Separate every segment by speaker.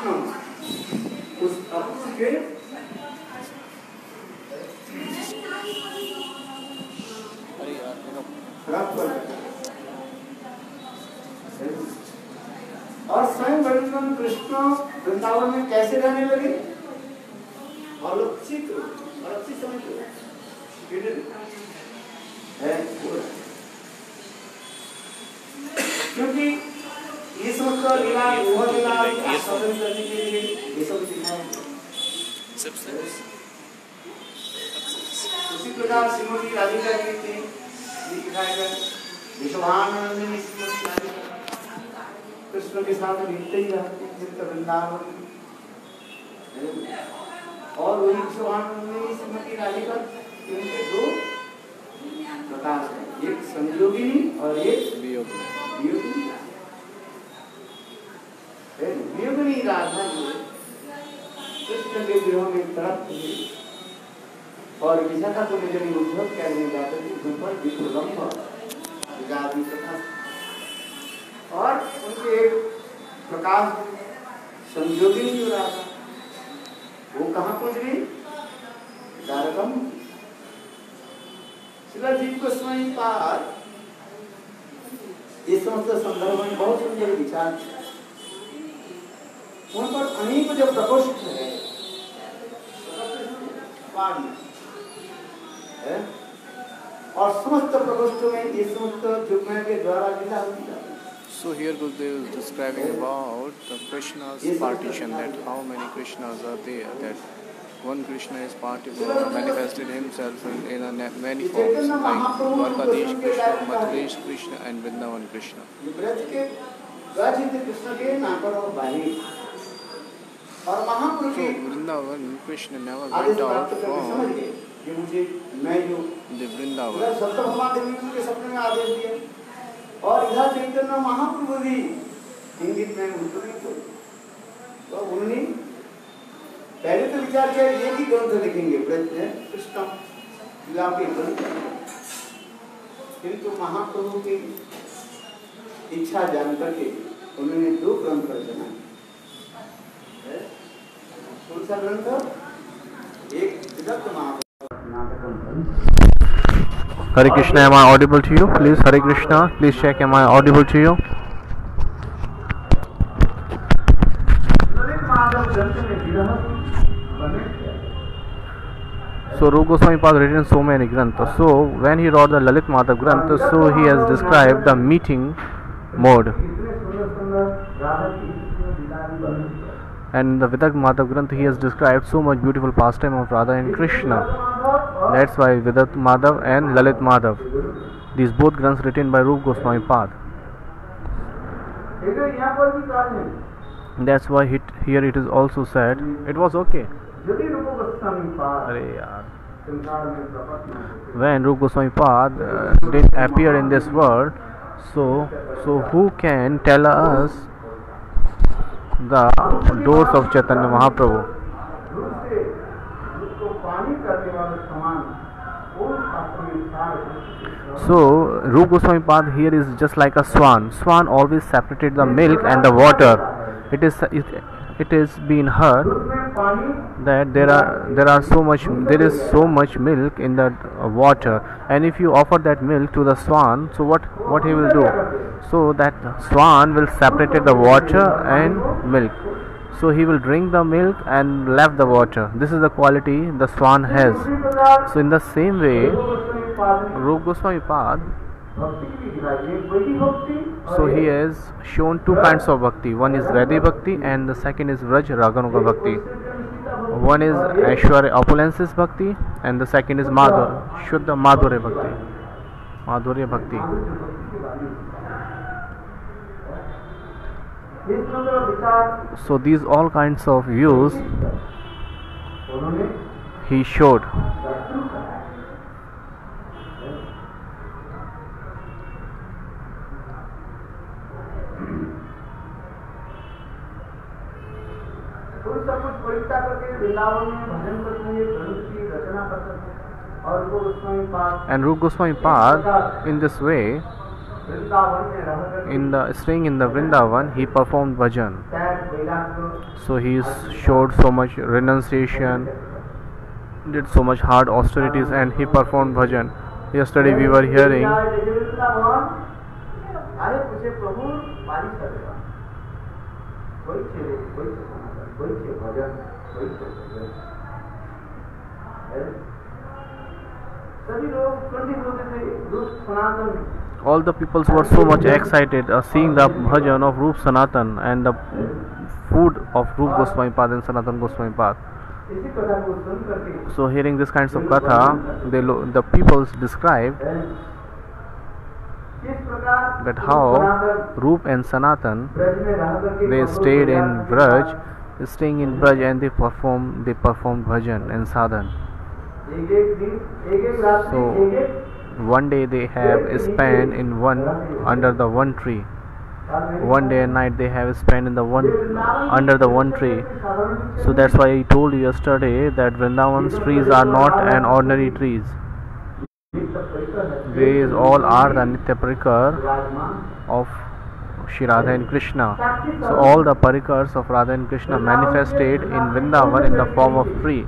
Speaker 1: कृष्ण उस अपूर्व के और स्वयं भगवान कृष्ण वृंदावन में कैसे रहने लगे? अलक्षित समझ क्योंकि ये समस्त लीला आस्वादन करने के लिए ये सब उसी प्रकार श्रीमती राधिका की थी विश्वानंदिनी श्रीमती राधिका कृष्ण के साथ मिलते ही रहते वृंदावन और वही विश्वानंदिनी श्रीमती राधिका इनके दो प्रकाश है, एक संयोगिनी और एक वियोगिनी। वियोगिनी राधा कृष्ण के विरह में तड़प हुई और विशाखा को निजनी उद्धव कहने जाते थे उन पर विप्रलंब गादी तथा और उनके एक प्रकाश संयोगिनी जो राधा वो कहाँ पहुंच गई? द्वारकम। श्रील जीव गोस्वामी पाद इस समस्त संदर्भ में बहुत सुंदर विचार उन पर अनेक जो प्रकोष्ठ है और समस्त प्रकोष्ठों में ये समस्त जुगमय के द्वारा लीला होती है।
Speaker 2: So here Gurudev is describing about the Krishna's partition, that how many Krishnas are there, that one Krishna is manifested himself in many forms, like Dwarkadish Krishna, Madhurish Krishna and Vrindavan Krishna. So Vrindavan Krishna never went out from the Vrindavan.
Speaker 1: और इधर चैतन्य महाप्रभु भी इंगित में उद्धृत तो उन्होंने पहले तो विचार किया ये ही ग्रंथ लिखेंगे कृष्ण लीला के ग्रंथ, किंतु महाप्रभु की इच्छा जान करके उन्होंने दो ग्रंथ रचना। कौन सा ग्रंथ? एक विदग्ध महाप्रभु।
Speaker 2: Hare Krishna, am I audible to you? Please, Hare Krishna, please check, am I audible to you? So Rupa Goswami Pad written so many granthas. So when he wrote the Lalit Madhav Grantha, so he has described the meeting mode. And in the Vidagh Madhav Grantha he has described so much beautiful pastime of Radha and Krishna. That's why Vidagh Madhav and Lalit Madhav, these both granths written by Rupa Goswami Pad. That's why here it is also said it was okay. When Rupa Goswami Pad didn't appear in this world, so who can tell us the doors of Chaitanya Mahaprabhu? So Rupa Goswami Pad here is just like a swan. Swan always separated the milk and the water. It is being heard that there is so much milk in the water, and if you offer that milk to the swan, so what he will do? So that swan will separate the water and milk. So he will drink the milk and left the water. This is the quality the swan has. So in the same way, Rupa Goswami Pad, so he has shown two kinds of bhakti. One is Vaidhi Bhakti and the second is Vraj Raganuga Bhakti. One is Aishwarya Opulences Bhakti and the second is Madhur, Shuddha Madhurya Bhakti. Madhurya Bhakti. So these all kinds of views he showed. And Rupa Goswami Pad in this way staying in the Vrindavan, he performed bhajan. So he showed so much renunciation, did so much hard austerities, and he performed bhajan. Yesterday we were hearing all the peoples were so much excited seeing the bhajan of Rup Sanatan and the food of Rup Goswami Pad and Sanatan Goswami Pad. So hearing this kinds of katha, the peoples described that how Rup and Sanatan, they stayed in Braj, staying in Braj, and they performed bhajan and sadhan. So one day they have spent in under the one tree. One day and night they have spent in under the one tree. So that's why I told you yesterday that Vrindavan's trees are not an ordinary trees. These all are the Nitya Parikar of Shri Radha and Krishna. So all the Parikars of Radha and Krishna manifested in Vrindavan in the form of tree.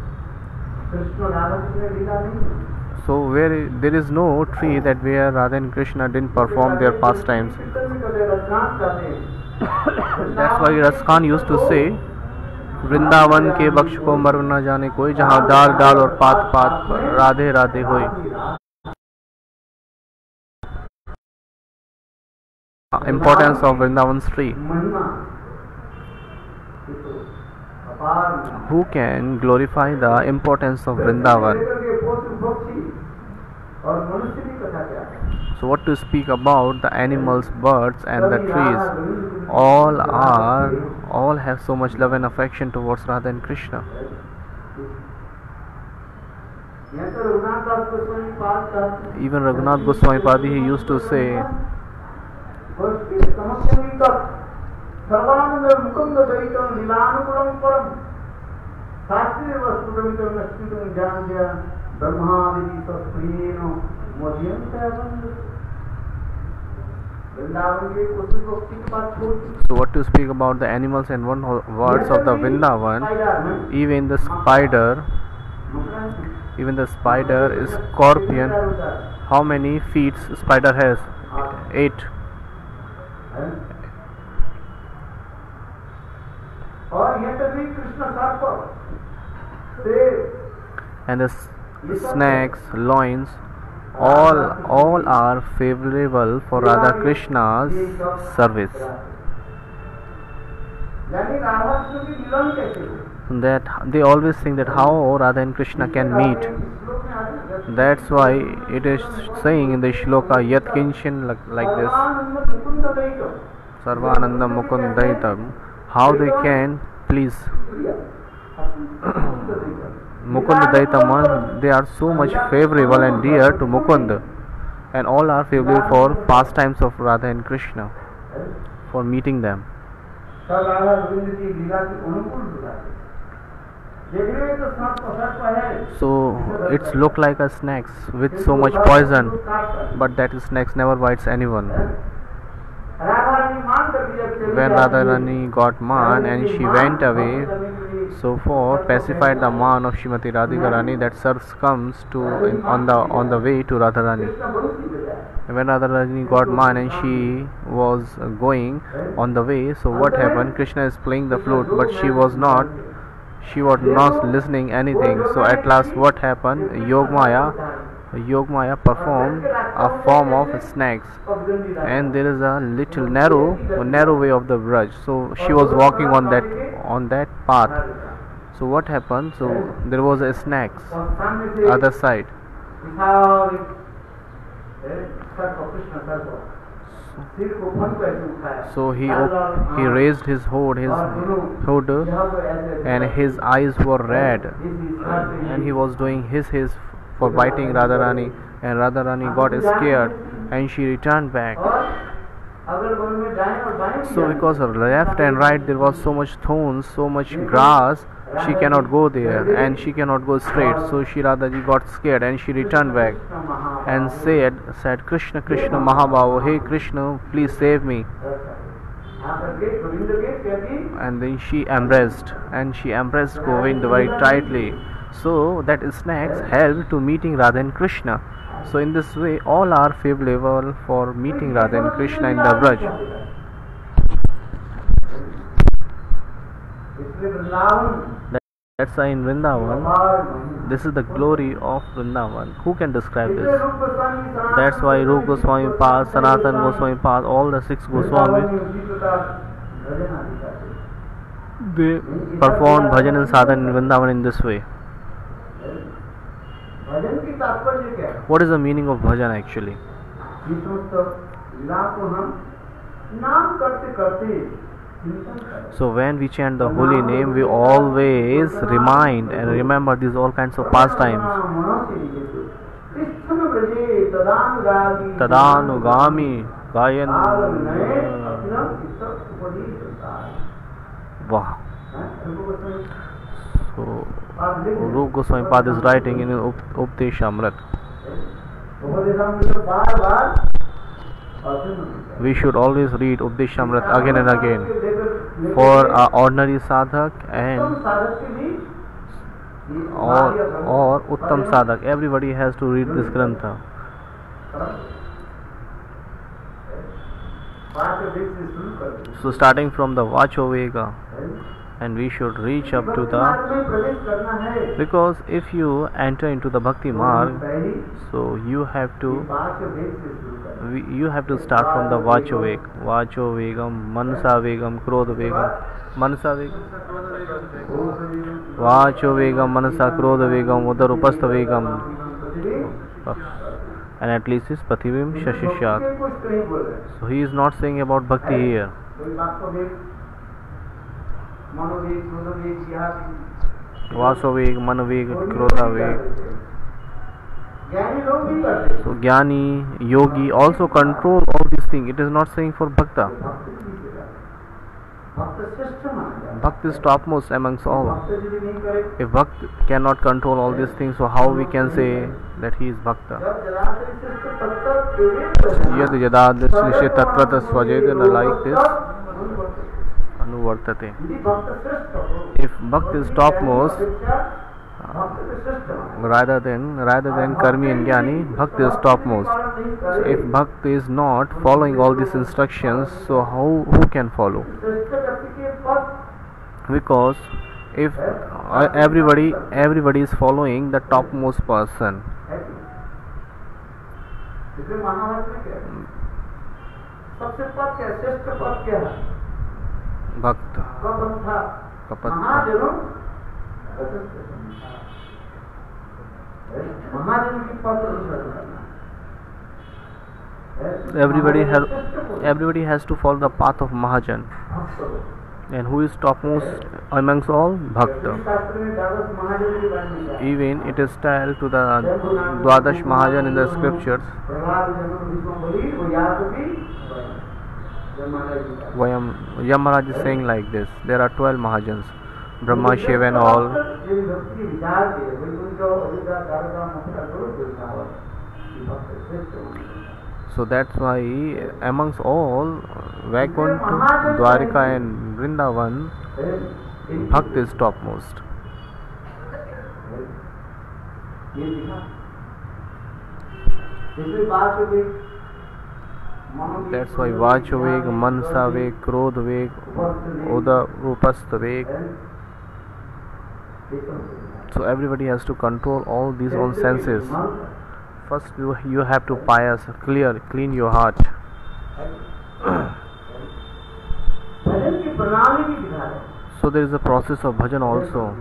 Speaker 2: So where there is no tree that where Radha and Krishna didn't perform their pastimes. That's why Raskan used to say, Vrindavan के बख्श को मर न जाने कोई, जहाँ डाल डाल और पात पात राधे राधे होई. Importance of Vrindavan's tree. Who can glorify the importance of Vrindavan? So what to speak about the animals, birds and the trees? All have so much love and affection towards Radha and Krishna. Even Raghunath Goswami Padi, he used to say, so what to speak about the animals and words of the Vrindavan? Even the spider is scorpion. How many feet spider has? 8. And the snakes, loins, all are favorable for Radha Krishna's service. That they always think that how Radha and Krishna can meet. That's why it is saying in the shloka Yat Kinchin like this, Sarvananda Mukundaitam, how they can please Mukund Daitam, they are so much favorable and dear to Mukund, and all are favorable for pastimes of Radha and Krishna, for meeting them. So it's look like a snakes with so much poison, but that snakes never bites anyone. When Radharani got man and she went away, so for pacified the man of Srimati Radhika Rani, that serfs comes to on the way to Radharani. When Radharani got man and she was going on the way, so what happened? Krishna is playing the flute, but she was not listening anything. So at last what happened? Yogmaya performed a form of snakes, and there is a little narrow way of the Braj. So she was walking on that path. So what happened? So there was a snakes other side. So he raised his hood, and his eyes were red, and he was doing his for biting Radharani, and Radharani got scared and she returned back. So because of left and right there was so much thorns, so much grass, she cannot go there and she cannot go straight. So Shri Radhaji got scared and she returned back. and said Krishna, Krishna, Mahabhava, hey Krishna, please save me. And then she embraced Govinda very tightly. So that snacks help to meeting Radha and Krishna. So in this way, all are favorable for meeting Radha and Krishna in the Braj. That's why in Vrindavan, this is the glory of Vrindavan. Who can describe this? That's why Rupa Goswami Pad, Sanatan Goswami Pad, all the 6 Goswamis, they perform bhajan and sadhan in Vrindavan in this way. What is the meaning of bhajan actually? So when we chant the holy name, we always remind and remember these all kinds of pastimes. Tadanugami Gayan. Wow. So Rupa Goswami Pad is writing in Updeshamrit. We should always read Updeshamrit again and again for our ordinary sadhak and or Uttam sadhak. Everybody has to read this grantha. So starting from the Vachovega, and we should reach up to the, because if you enter into the Bhakti Marg, so you have to start from the Vachovegam, Manasavegam, Krodhavegam, Vachovegam, Manasa, Krodhavegam, Udarupasthavegam, and at least is Pathivim Shashishyat. So he is not saying about Bhakti here. Vasoveg, Manaveg, Krodhaveg. So Jnani, Yogi also control all these things. It is not saying for Bhakta. Bhakti is topmost amongst all. If Bhakta cannot control all these things, so how we can say that he is Bhakta? Yad yadadasnishe tatvata svajedana, like this anuvartate. If Bhakti is topmost, rather than Karmi and Jnani, Bhakti is topmost. So if Bhakti is not following all these instructions, so who can follow? Because if everybody is following the topmost person, Bhakta, Kapatha. Everybody has to follow the path of Mahajan. And who is topmost amongst all? Bhakta. Even it is told to the Dwadash Mahajan in the scriptures. Yamaraj is saying like this: there are 12 Mahajans, Brahma, Shiva and all. So that's why amongst all Vaikuntha, Dwarika and Vrindavan, Bhakti is topmost. That's why Vachoveg, Manasaveg, Krodhaveg, Udarupasthaveg. So everybody has to control all these own senses. First you have to clean your heart. So there is a process of bhajan also.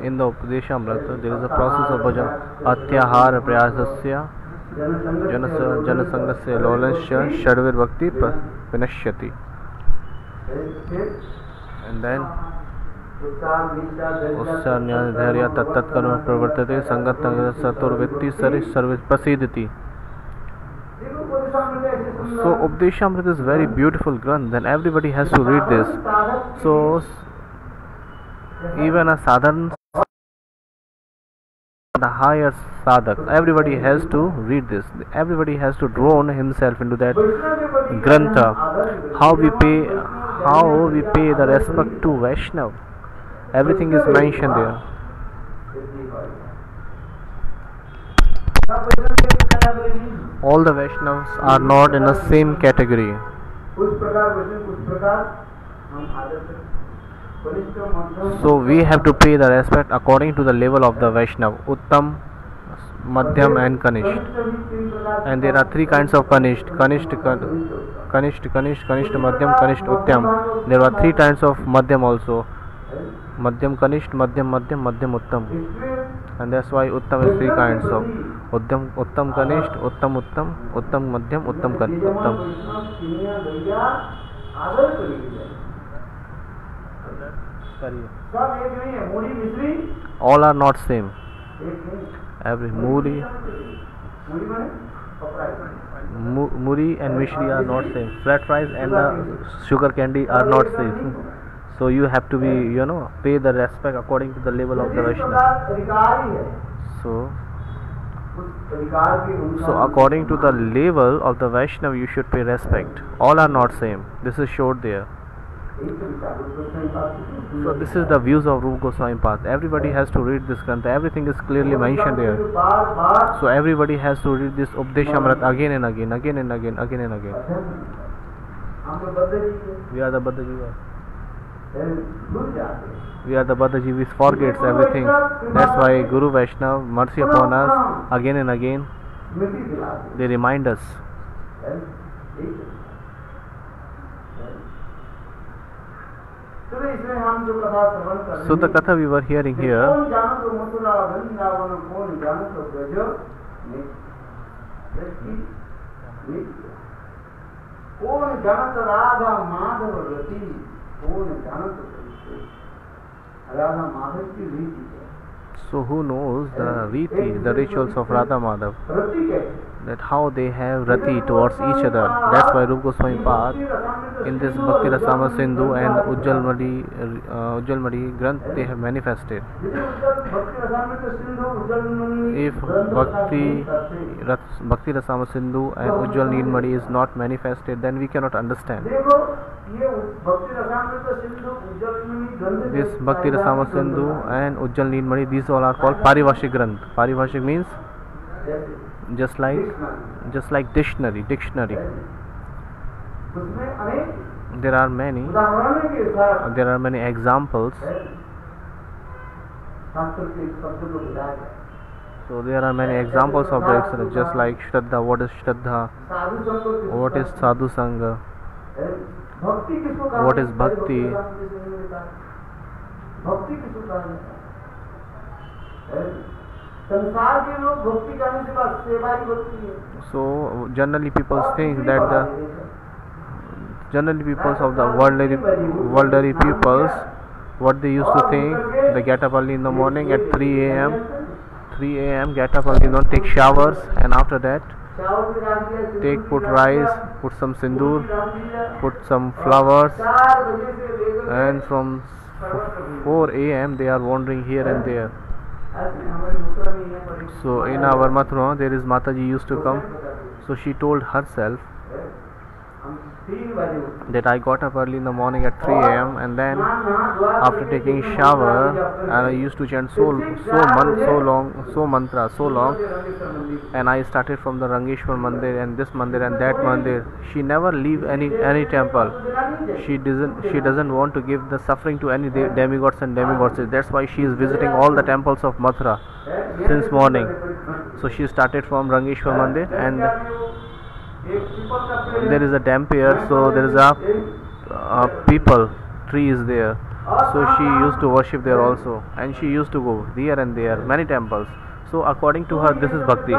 Speaker 2: In the Upadeshamrita, there is a process of bhajan. Atyahara prayasasya janasangasya lolasya shadvir bhakti vinashyati. And then Ussarnyadharya tattat karma pravartate sangat saturvitti sarvis prasidhati. So Upadeshamrita is very beautiful granth, and everybody has to read this. So even a sadhan the higher sadhak. Everybody has to read this. Everybody has to drown himself into that grantha. How we pay the respect to Vaishnav. Everything is mentioned there. All the Vaishnavas are not in the same category. So we have to pay the respect according to the level of the Vaishnav, Uttam, Madhyam and Kanishth. And there are three kinds of Kanishth, Kanishth, Madhyam, Kanishth, Uttam. There are three kinds of Madhyam also, Madhyam Kanishth, Madhyam, Uttam. And that's why Uttam is three kinds of Uttam Kanishth, Uttam Madhyam, Uttam. All are not same. Every Muri and Mishri are not same. Flat rice and sugar candy are not same. So you have to be, pay the respect according to the level of the Vaishnava. So according to the level of the Vaishnava, you should pay respect. All are not same. This is showed there. So this is the views of Rupa Goswami Path. Everybody has to read this Grantha. Everything is clearly mentioned there. So everybody has to read this Updeshamrit again and again. We are the Baddha Jiva forgets everything. That's why Guru Vaishnav, mercy upon us, again and again they remind us. So the Katha we were hearing here, so who knows the Riti, the rituals of Radha Madhav, that how they have Rati towards each other. That's why Rupa Goswami Path in this Bhakti Rasama Sindhu and Ujjalmadi Granth they have manifested. If Bhakti Rasama Sindhu and Ujjal Nilmadi is not manifested, then we cannot understand. This Bhakti Rasama Sindhu and Ujjal Nilmadi, these all are called Parivashik Granth. Parivashik means just like dictionary. There are many examples. So there are many examples of the excellence, just like Shraddha. What is Shraddha? What is Sadhu Sangha? What is Bhakti? So generally people think that of the worldly peoples, what they used to think, they get up early in the morning at 3 a.m. get up early, take showers, and after that put rice, put some sindoor, put some flowers, and from 4 a.m. they are wandering here and there. So in our Mathura there is Mataji used to come. So she told herself that I got up early in the morning at 3 a.m. and then after taking shower, and I used to chant so long, and I started from the Rangeshwar Mandir and this Mandir and that Mandir. She never leave any temple. She doesn't want to give the suffering to any demigods and demigoddesses. That's why she is visiting all the temples of Mathura since morning. So she started from Rangeshwar Mandir, and there is a dam here, so there is a people tree is there. So she used to worship there also, and she used to go here and there, many temples. So according to her, this is bhakti.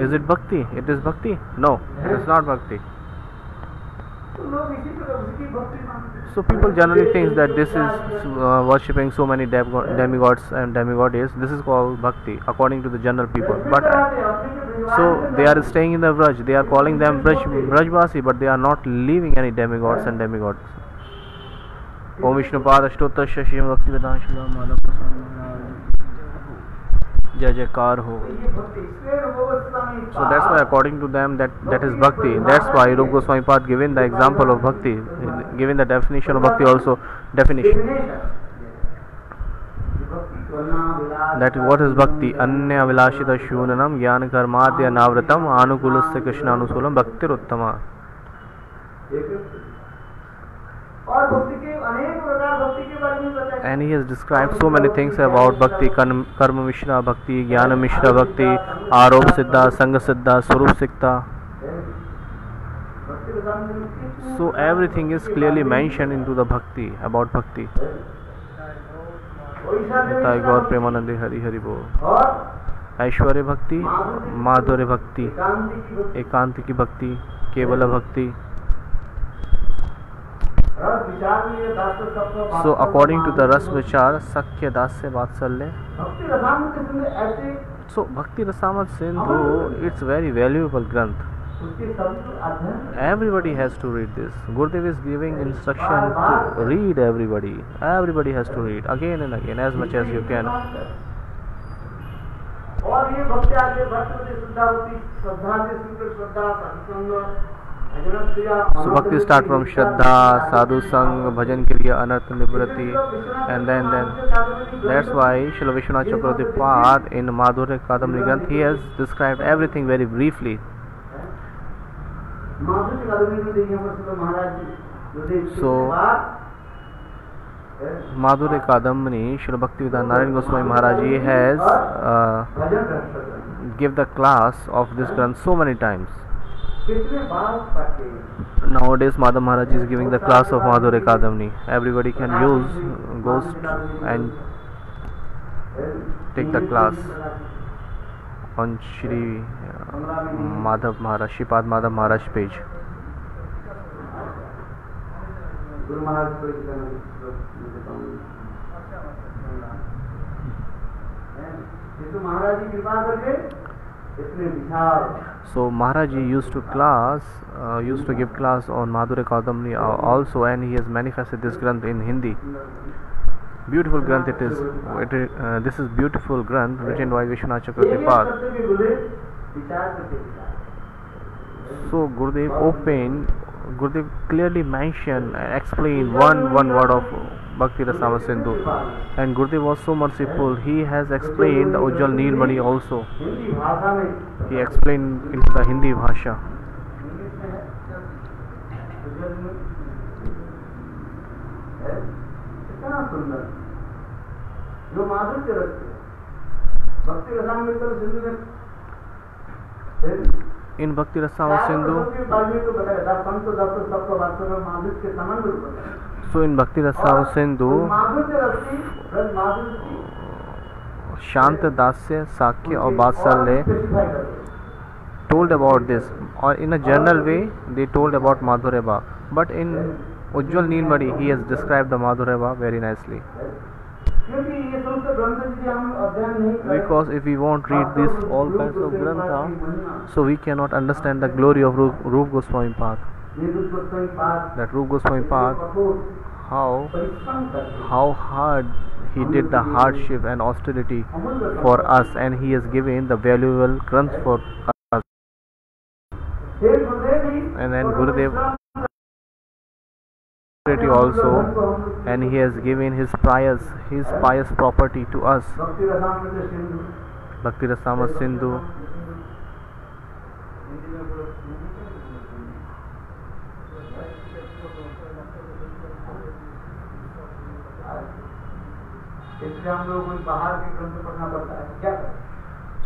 Speaker 2: Is it bhakti? It is bhakti? No, it is not bhakti. So people generally think that this is worshipping so many demigods and demigoddesses. This is called bhakti according to the general people. But so they are staying in the Vraj. They are calling them Vrajvasi, but they are not leaving any demigods and demigods. ओम विष्णुपाद अष्टोत्तर श्री भक्तिवेदांत श्रीला माधव गोस्वामी महाराज जय जयकार हो. So that's why according to them that is bhakti. That's why Rupa Goswami Pad given the example of bhakti, given the definition of bhakti also definition. That what is bhakti? Anya vilashita shunanam jnana karmadya navratam anukulasya krishnaanusulam bhaktir uttama. And he has described so many things about bhakti: karma mishra bhakti, jnana mishra bhakti, arop siddha, sanga siddha, swarup siddha. So everything is clearly mentioned into the bhakti, about bhakti. Nitai Gaur Premanande Hari Hari Bol. ऐश्वर्य भक्ति, माधुर्य भक्ति, एकांत की भक्ति, केवल भक्ति. So according to the ras vichar, sakya dasya vatsalya. So Bhakti Rasamrita Sindhu, it's very valuable granth. Everybody has to read this. Gurudev is giving instruction to read everybody. Everybody has to read again and again as much as you can. So bhakti start from Shraddha, Sadhu Sang, Bhajan Kriya, Anartha Nivrati, and then that's why Srila Vishwanath Chakravarti Pad in Madhurya Kadamini Granth, he has described everything very briefly. So Madhurya Kadamini, Srila Bhaktivedanta Narayan Goswami Maharaj, he has give the class of this Granth so many times. Nowadays Madhav Maharaj is giving the class of Madhurya Kadamini. Everybody can goes and take the class on Shri Madhav Maharaj, Shripad Madhav Maharaj page. So Maharaji used to give class on Madhurya Kadamini also, and he has manifested this Granth in Hindi. Beautiful Granth it is. This is beautiful Granth written by Vishwanath Chakravarti Pad. So Gurudev clearly mentioned and explained one word of Bhakti Rasamrita Sindhu, and Gurudev was so merciful. He has explained the Ujjwal Neelmani also. He explained into the Hindi Bhasha. In Bhakti Rasamrita Sindhu, so in Bhakti Rasamrita Sindhu, Shanta Dasya, Sakya or Vatsalya told about this, or in a general way they told about Madhurya Bhav, but in Ujjwal Neelmani he has described the Madhurya Bhav very nicely. Because if we won't read this all kinds of grantha, so we cannot understand the glory of Rupa Goswami Pad. That Rupa Goswami Pad, how hard he did the hardship and austerity for us, and he has given the valuable granth for us. And then Gurudev also, and he has given his pious property to us. Bhakti Rasamrita Sindhu.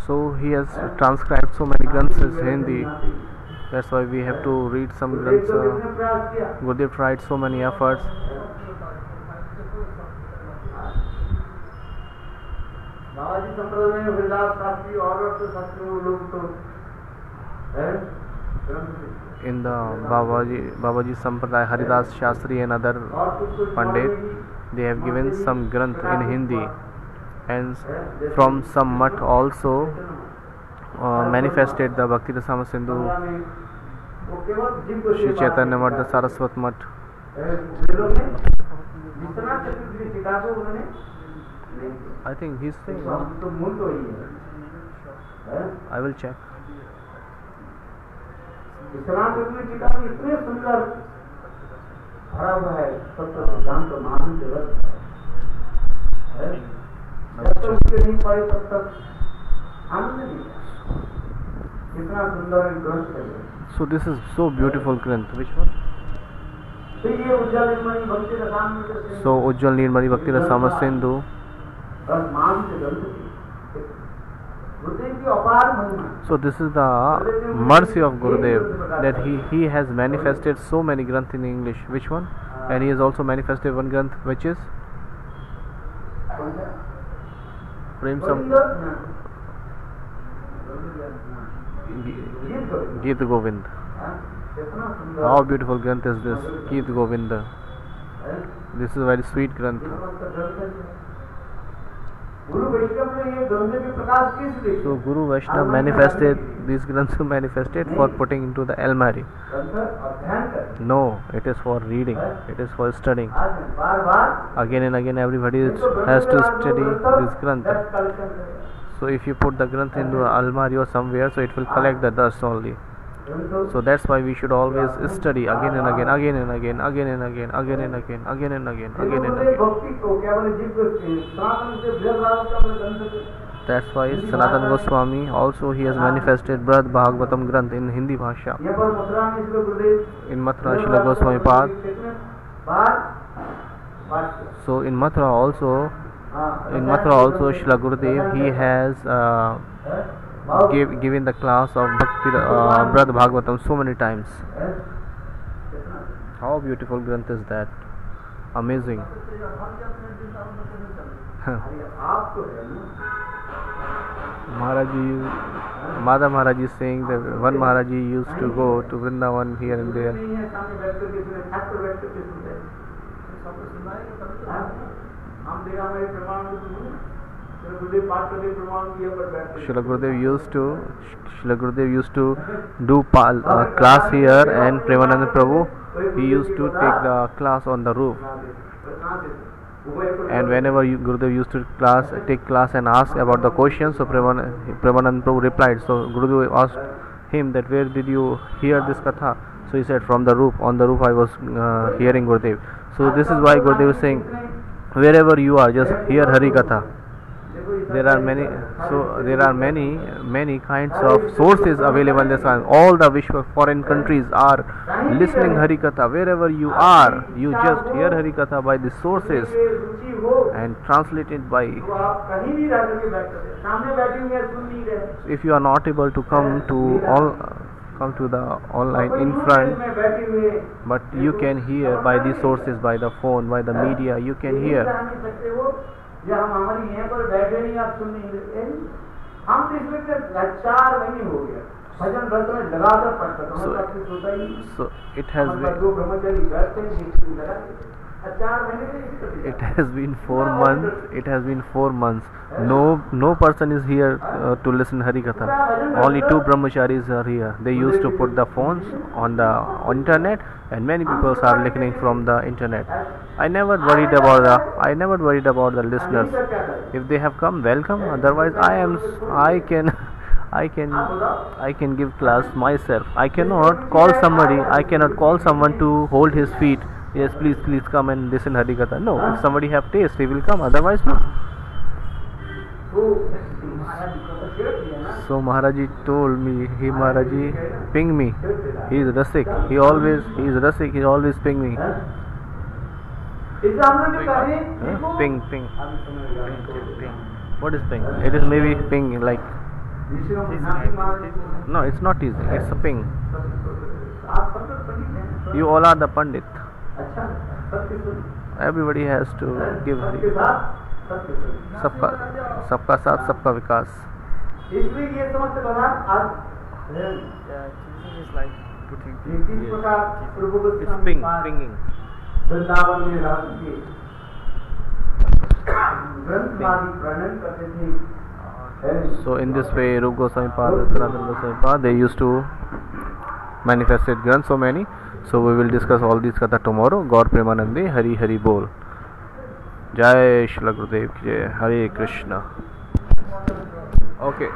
Speaker 2: So he has transcribed so many granths in Hindi. That's why we have to read some granths. Gurudev tried so many efforts. In the Babaji Sampradaya, Haridas Shastri and other Pandit, they have given some granth in Hindi, and from some mutt also manifested the Bhakti Rasamrita Sindhu, Shri Chaitanya Math, the Saraswat Math.
Speaker 1: Vishwanath चतुर्थ टीका को उन्होंने नहीं किया।
Speaker 2: I think he's saying.
Speaker 1: तो मूल तो ही है।
Speaker 2: I will check.
Speaker 1: विश्वनाथ चतुर्थ टीका में इतने सुंदर भरा हुआ है तत्व सिद्धांत तो महान जगत है। जब तक उसके नहीं पड़े तब तक आनंद नहीं है। कितना सुंदर ग्रंथ है।
Speaker 2: So this is so beautiful Granth. Which one?
Speaker 1: तो ये उज्जवल निर्मली भक्ति Rasamrita
Speaker 2: So Ujjwal Nirmali Bhakti Rasamrita Sindhu.
Speaker 1: और मान से ग्रंथ की गुरुदेव की अपार महिमा।
Speaker 2: So this is the mercy of Gurudev that he has manifested so many Granth in English. Which one? And he has also manifested one Granth which is Prem Sam Geet Govind. How beautiful Granth is this? Geet Govinda. This is a very sweet Granth. So Guru Vaishnava manifested these Granths manifested for putting into the Almari. No, it is for reading. It is for studying. Again and again everybody has to study this Granth. So if you put the Granth into an Almari or somewhere, so it will collect the dust only. So that's why we should always study again and again, again and again, again and again, again and again, again and again, again and again. That's why Sanatana Goswami also he has manifested Brihad Bhagavatam Granth in Hindi Bhasha. In Mathura Srila Goswami Pad. So in Mathura also Srila Gurudev he has given the class of Bhakti Brihad Bhagavatam so many times. How beautiful Granth is that? Amazing. Madhav Maharaj is saying that one Maharaj used to go to Vrindavan here and there. Srila Gurudev used to do class here, and Premanand Prabhu he used to take the class on the roof. And whenever Gurudev used to take class and ask about the questions, so Premanand Prabhu replied. So Gurudev asked him that where did you hear this katha? So he said from the roof. On the roof I was hearing Gurudev. So this is why Gurudev is saying wherever you are, just hear Hari Katha. There are many kinds of sources available in this time. All the Vishwa foreign countries are listening Hari Katha. Wherever you are, you just hear Hari Katha by the sources and translate it by. If you are not able to come to the online in front, but you can hear by the sources, by the phone, by the media, you can hear.
Speaker 3: हम हमारी यहाँ पर बैठे नहीं, आप सुन नहीं रहे। हम तो इसमें 4 महीने हो गया भजन व्रत में लगातार पढ़ता था।
Speaker 2: So it has been 4 months. It has been 4 months. No person is here to listen Hari Katha. Only 2 brahmacharis are here. They used to put the phones on the internet, and many people are listening from the internet. I never worried about the listeners. If they have come, welcome. Otherwise, I can give class myself. I cannot call someone to hold his feet. Yes, please come and listen Hari Katha. No, if somebody have taste, he will come. Otherwise, no. So Maharaji told me, Maharaji ping me. He is Rasik. He always ping me. Ping. What is ping? It is maybe ping like. No, it's not easy. It's a ping. You all are the Pandit. Everybody has to give Hari. सबका साथ सबका विकास. It's pinging. So in this way, Rupa Goswami Pada, Sanatana Goswami Pada, they used to manifested Granth so many. So we will discuss all these katha tomorrow. Gaur Premanande, Hari Hari Bol. जय श्री गुरुदेव की जय। हरे Krishna. Okay